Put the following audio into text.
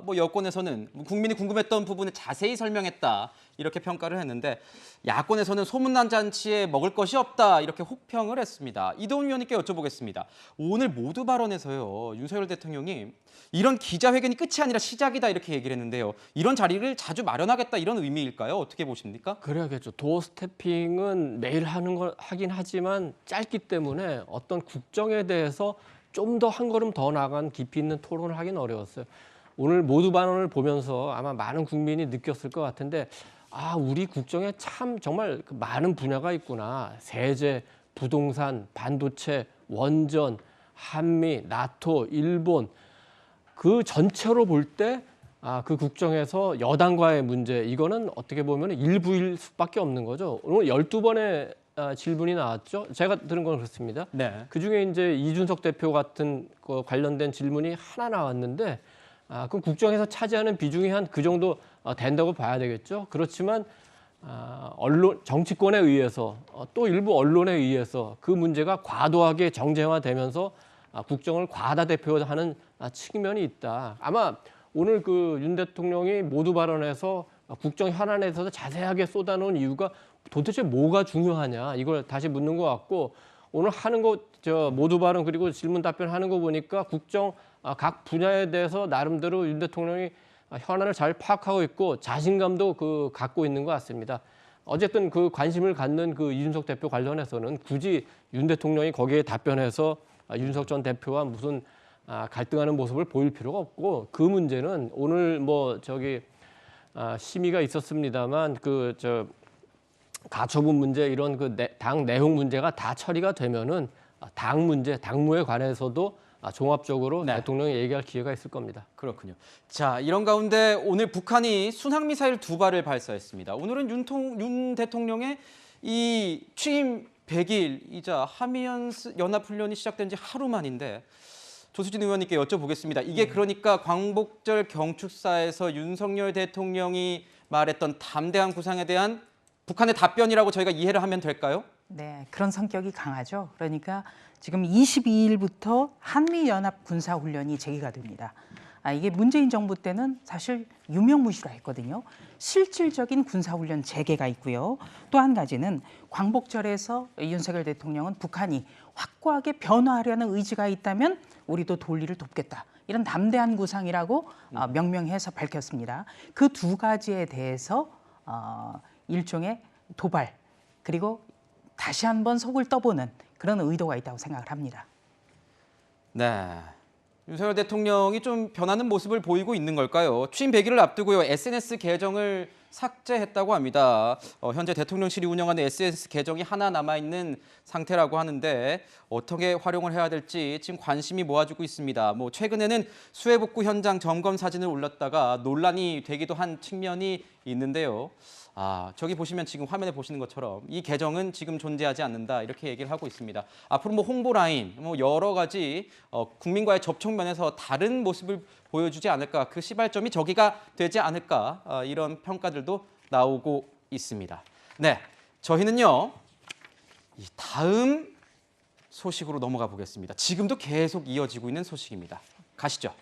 뭐 여권에서는 국민이 궁금했던 부분을 자세히 설명했다 이렇게 평가를 했는데 야권에서는 소문난 잔치에 먹을 것이 없다 이렇게 혹평을 했습니다. 이동훈 위원님께 여쭤보겠습니다. 오늘 모두 발언에서요 윤석열 대통령이 이런 기자회견이 끝이 아니라 시작이다 이렇게 얘기를 했는데요. 이런 자리를 자주 마련하겠다 이런 의미일까요? 어떻게 보십니까? 그래야겠죠. 도어 스태핑은 매일 하긴 하지만 짧기 때문에 어떤 국정에 대해서 좀 더 한 걸음 더 나간 깊이 있는 토론을 하긴 어려웠어요. 오늘 모두 발언을 보면서 아마 많은 국민이 느꼈을 것 같은데 우리 국정에 참 정말 많은 분야가 있구나. 세제, 부동산, 반도체, 원전, 한미, 나토, 일본 그 전체로 볼 때 그 국정에서 여당과의 문제 이거는 어떻게 보면 일부일 수밖에 없는 거죠. 오늘 12번의 질문이 나왔죠. 제가 들은 건 그렇습니다. 네. 그중에 이제 이준석 대표 같은 거 관련된 질문이 하나 나왔는데 그럼 국정에서 차지하는 비중이 한 그 정도 된다고 봐야 되겠죠. 그렇지만 언론 정치권에 의해서 또 일부 언론에 의해서 그 문제가 과도하게 정쟁화되면서 국정을 과다 대표하는 측면이 있다. 아마 오늘 그 윤 대통령이 모두 발언에서 국정 현안에 있어서 자세하게 쏟아놓은 이유가 도대체 뭐가 중요하냐 이걸 다시 묻는 것 같고 오늘 하는 거 모두 발언 그리고 질문 답변하는 거 보니까 국정 각 분야에 대해서 나름대로 윤 대통령이 현안을 잘 파악하고 있고 자신감도 갖고 있는 것 같습니다. 어쨌든 그 관심을 갖는 그 이준석 대표 관련해서는 굳이 윤 대통령이 거기에 답변해서 윤석 전 대표와 무슨 갈등하는 모습을 보일 필요가 없고 그 문제는 오늘 심의가 있었습니다만 가처분 문제 이런 당 내용 문제가 다 처리가 되면은 당 문제, 당무에 관해서도 종합적으로 네. 대통령이 얘기할 기회가 있을 겁니다. 그렇군요. 자, 이런 가운데 오늘 북한이 순항미사일 2발을 발사했습니다. 오늘은 윤 대통령의 이 취임 100일이자 한미연합훈련이 시작된 지 하루 만인데 조수진 의원님께 여쭤보겠습니다. 이게 그러니까 광복절 경축사에서 윤석열 대통령이 말했던 담대한 구상에 대한 북한의 답변이라고 저희가 이해를 하면 될까요? 네, 그런 성격이 강하죠. 그러니까 지금 22일부터 한미연합 군사훈련이 재개가 됩니다. 이게 문재인 정부 때는 사실 유명무실화 했거든요. 실질적인 군사훈련 재개가 있고요. 또 한 가지는 광복절에서 윤석열 대통령은 북한이 확고하게 변화하려는 의지가 있다면 우리도 도리를 돕겠다. 이런 담대한 구상이라고 명명해서 밝혔습니다. 그 두 가지에 대해서 일종의 도발 그리고 다시 한번 속을 떠보는 그런 의도가 있다고 생각을 합니다. 네. 윤석열 대통령이 좀 변하는 모습을 보이고 있는 걸까요? 취임 100일을 앞두고요. SNS 계정을 삭제했다고 합니다. 현재 대통령실이 운영하는 SNS 계정이 하나 남아있는 상태라고 하는데 어떻게 활용을 해야 될지 지금 관심이 모아지고 있습니다. 최근에는 수해복구 현장 점검 사진을 올렸다가 논란이 되기도 한 측면이 있는데요. 저기 보시면 지금 화면에 보시는 것처럼 이 계정은 지금 존재하지 않는다 이렇게 얘기를 하고 있습니다. 앞으로 홍보 라인 여러 가지 국민과의 접촉 면에서 다른 모습을 보여주지 않을까 그 시발점이 저기가 되지 않을까 이런 평가들도 나오고 있습니다. 네, 저희는요 이 다음 소식으로 넘어가 보겠습니다. 지금도 계속 이어지고 있는 소식입니다. 가시죠.